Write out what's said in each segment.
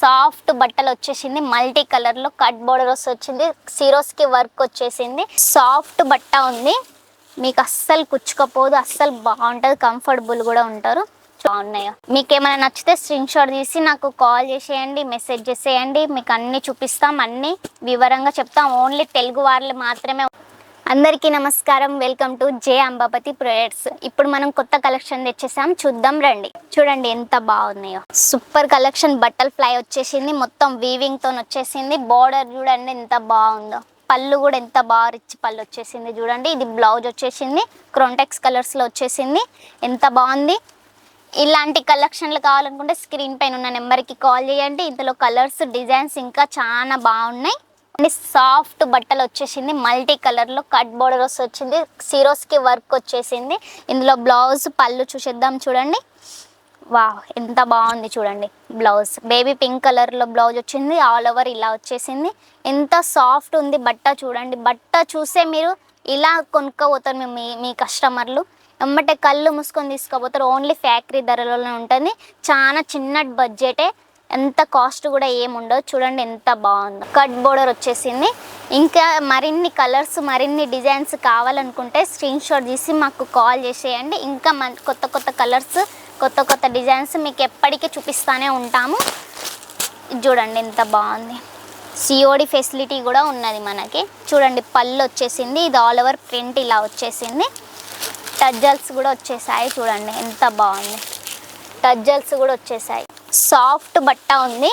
Soft బట్టలు వచ్చేసింది, multi colour లో కట్ బోర్డర్స్ వచ్చింది, సిరోస్ కి వర్క్ వచ్చేసింది. సాఫ్ట్ బట్ట ఉంది, మీకు అస్సలు కుచ్చుకపోదు, అస్సలు బాగుంటది, కంఫర్టబుల్ కూడా ఉంటారు. బాగున్నాయో మీకు ఏమైనా నచ్చితే స్క్రీన్ షాట్ తీసి నాకు కాల్ చేసేయండి, మెసేజ్ చేసేయండి. మీకు అన్ని చూపిస్తాం, అన్ని వివరంగా చెప్తాం. ఓన్లీ తెలుగు వాళ్ళు మాత్రమే. అందరికీ నమస్కారం, welcome to J Ambapathi products. ఇప్పుడు మనం కొత్త కలెక్షన్ తెచ్చేసాం, చూద్దాం రండి. చూడండి ఎంత బాగున్నాయో, సూపర్ కలెక్షన్. బట్టల్ ఫ్లై వచ్చేసింది, మొత్తం వీవింగ్ తో వచ్చేసింది. బోర్డర్ చూడండి ఎంత బాగుందో, పళ్ళు కూడా ఎంత బాగా రిచ్ పళ్ళు వచ్చేసింది. చూడండి ఇది బ్లౌజ్ వచ్చేసింది, క్రోంటెక్స్ కలర్స్ లో వచ్చేసింది, ఎంత బాగుంది. ఇలాంటి కలెక్షన్లు కావాలనుకుంటే స్క్రీన్ పైన ఉన్న నెంబర్కి కాల్ చేయండి. ఇందులో కలర్స్, డిజైన్స్ ఇంకా చాలా బాగున్నాయి. సాఫ్ట్ బట్టలు వచ్చేసింది, మల్టీ కలర్ లో కట్ బోర్డర్స్ వచ్చింది, సిరోస్ కి వర్క్ వచ్చేసింది. ఇందులో బ్లౌజ్, పళ్ళు చూసేద్దాం. చూడండి వావ్ ఎంత బాగుంది. చూడండి బ్లౌజ్ బేబీ పింక్ కలర్ లో బ్లౌజ్ వచ్చింది, ఆల్ ఓవర్ ఇలా వచ్చేసింది. ఎంత సాఫ్ట్ ఉంది బట్ట. చూడండి బట్ట చూసే మీరు ఇలా కొనుక్కోపోతారు మీ కస్టమర్లు, ఎమ్మటే కళ్ళు మూసుకొని తీసుకోపోతారు. ఓన్లీ ఫ్యాక్టరీ ధరలోనే ఉంటుంది, చాలా చిన్న బడ్జెటే, ఎంత కాస్ట్ కూడా ఏముండదు. చూడండి ఎంత బాగుందో, కట్ బోర్డర్ వచ్చేసింది. ఇంకా మరిన్ని కలర్స్, మరిన్ని డిజైన్స్ కావాలనుకుంటే స్క్రీన్ షాట్ తీసి మాకు కాల్ చేసేయండి. ఇంకా కొత్త కొత్త కలర్స్, కొత్త కొత్త డిజైన్స్ మీకు ఎప్పటికీ చూపిస్తూనే ఉంటాము. చూడండి ఎంత బాగుంది. సిఓడి ఫెసిలిటీ కూడా ఉన్నది మనకి. చూడండి పళ్ళు వచ్చేసింది, ఇది ఆల్ ఓవర్ ప్రింట్ ఇలా వచ్చేసింది. టజ్జల్స్ కూడా వచ్చేసాయి. చూడండి ఎంత బాగుంది, టజ్జల్స్ కూడా వచ్చేసాయి. సాఫ్ట్ బట్ట ఉంది,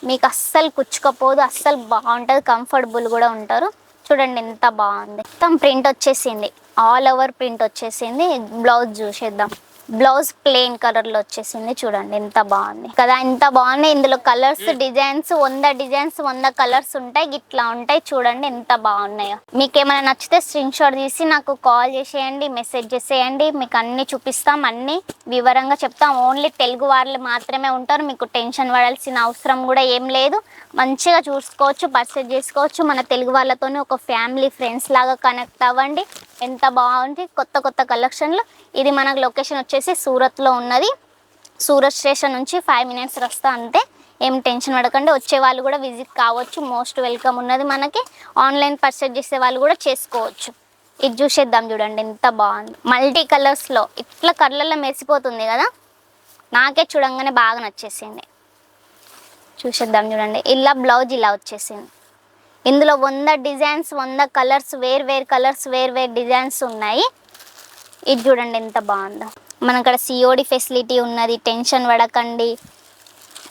మీకు అస్సలు కుచ్చుకపోదు, అస్సలు బాగుంటుంది, కంఫర్టబుల్ కూడా ఉంటారు. చూడండి ఎంత బాగుంది. మొత్తం ప్రింట్ వచ్చేసింది, ఆల్ ఓవర్ ప్రింట్ వచ్చేసింది. బ్లౌజ్ చూసేద్దాం. బ్లౌజ్ ప్లెయిన్ కలర్ లో వచ్చేసింది. చూడండి ఎంత బాగుంది కదా, ఎంత బాగున్నాయి. ఇందులో కలర్స్, డిజైన్స్ 100 డిజైన్స్ 100 కలర్స్ ఉంటాయి, ఇట్లా ఉంటాయి. చూడండి ఎంత బాగున్నాయో. మీకు ఏమైనా నచ్చితే స్క్రీన్ షాట్ తీసి నాకు కాల్ చేసేయండి, మెసేజ్ చేసేయండి. మీకు అన్ని చూపిస్తాం, అన్ని వివరంగా చెప్తాం. ఓన్లీ తెలుగు వాళ్ళు మాత్రమే ఉంటారు, మీకు టెన్షన్ పడాల్సిన అవసరం కూడా ఏం లేదు. మంచిగా చూసుకోవచ్చు, పర్చేజ్ చేసుకోవచ్చు. మన తెలుగు వాళ్ళతోనే ఒక ఫ్యామిలీ, ఫ్రెండ్స్ లాగా కనెక్ట్ అవ్వండి. ఎంత బాగుంది, కొత్త కొత్త కలెక్షన్లు. ఇది మనకు లొకేషన్ వచ్చేసి సూరత్లో ఉన్నది. సూరత్ స్టేషన్ నుంచి 5 మినిట్స్ వస్తా, అంతే. ఏం టెన్షన్ పడకండి, వచ్చే వాళ్ళు కూడా విజిట్ కావచ్చు, మోస్ట్ వెల్కమ్ ఉన్నది మనకి. ఆన్లైన్ పర్చేజ్ చేసే వాళ్ళు కూడా చేసుకోవచ్చు. ఇది చూసేద్దాం. చూడండి ఎంత బాగుంది, మల్టీ కలర్స్లో ఇట్లా కలర్లో మెరిసిపోతుంది కదా, నాకే చూడంగానే బాగా నచ్చేసింది. చూసేద్దాం. చూడండి ఇలా బ్లౌజ్ ఇలా వచ్చేసింది. ఇందులో 100 డిజైన్స్ 100 కలర్స్, వేరు కలర్స్, వేరు డిజైన్స్ ఉన్నాయి. ఇది చూడండి ఎంత బాగుందో. మనక్కడ సిఓడి ఫెసిలిటీ ఉన్నది, టెన్షన్ పడకండి.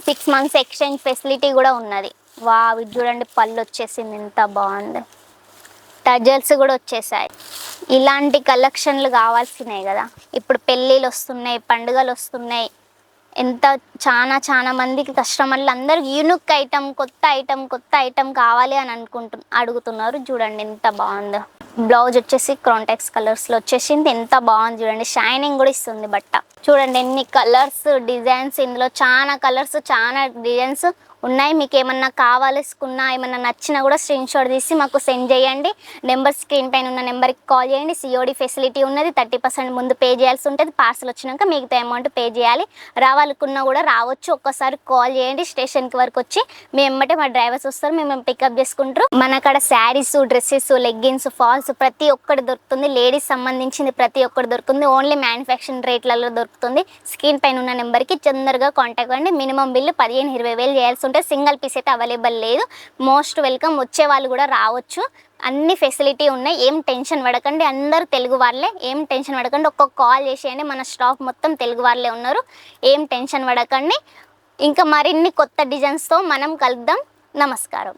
6 మంత్స్ ఎక్స్చేంజ్ ఫెసిలిటీ కూడా ఉన్నది. వావ్ ఇది చూడండి పళ్ళు వచ్చేసింది, ఎంత బాగుంది. టజల్స్ కూడా వచ్చేసాయి. ఇలాంటి కలెక్షన్లు కావాల్సినాయి కదా, ఇప్పుడు పెళ్ళిళ్ళు వస్తున్నాయి, పండుగలు వస్తున్నాయి. ఎంత చాలా మందికి కస్టమర్లు అందరూ యూనిక్ ఐటమ్, కొత్త ఐటమ్ కావాలి అని అడుగుతున్నారు. చూడండి ఎంత బాగుందో. బ్లౌజ్ వచ్చేసి క్రోంటెక్స్ కలర్స్లో వచ్చేసింది, ఎంత బాగుంది. చూడండి షైనింగ్ కూడా ఇస్తుంది బట్ట. చూడండి ఎన్ని కలర్స్, డిజైన్స్. ఇందులో చాలా కలర్స్, చాలా డిజైన్స్ ఉన్నాయి. మీకు ఏమన్నా కావాలనుకున్నా, ఏమన్నా నచ్చినా కూడా స్క్రీన్ షాట్ తీసి మాకు సెండ్ చేయండి. నెంబర్ స్క్రీన్ పైన ఉన్న నెంబర్కి కాల్ చేయండి. సిఓడి ఫెసిలిటీ ఉన్నది, 30% ముందు పే చేయాల్సి ఉంటుంది. పార్సల్ వచ్చినాక మిగతా అమౌంట్ పే చేయాలి. రావాలనుకున్నా కూడా రావచ్చు, ఒక్కసారి కాల్ చేయండి. స్టేషన్కి వరకు వచ్చి మేమంటే మా డ్రైవర్స్ వస్తారు, మేము పికప్ చేసుకుంటారు. మన కాడ శారీస్, డ్రెస్సెస్, లెగ్గిన్స్, ఫాల్స్ ప్రతి ఒక్కటి దొరుకుతుంది. లేడీస్ సంబంధించింది ప్రతి ఒక్కటి దొరుకుతుంది. ఓన్లీ మ్యానుఫ్యాక్చరింగ్ రేట్లలో దొరుకుతుంది. స్క్రీన్ పైన ఉన్న నెంబర్కి తొందరగా కాంటాక్ట్ అవ్వండి. మినిమం బిల్లు 15-20 వేలు చేయాల్సి ఉంటే, సింగిల్ పీస్ అయితే అవైలబుల్ లేదు. మోస్ట్ వెల్కమ్, వచ్చే వాళ్ళు కూడా రావచ్చు. అన్ని ఫెసిలిటీ ఉన్నాయి, ఏం టెన్షన్ పడకండి. అందరూ తెలుగు వాళ్ళే, ఏం టెన్షన్ పడకండి. ఒక్కొక్క కాల్ చేసేయండి, మన స్టాఫ్ మొత్తం తెలుగు వాళ్ళే ఉన్నారు. ఏం టెన్షన్ పడకండి. ఇంకా మరిన్ని కొత్త డిజైన్స్తో మనం కలుద్దాం. నమస్కారం.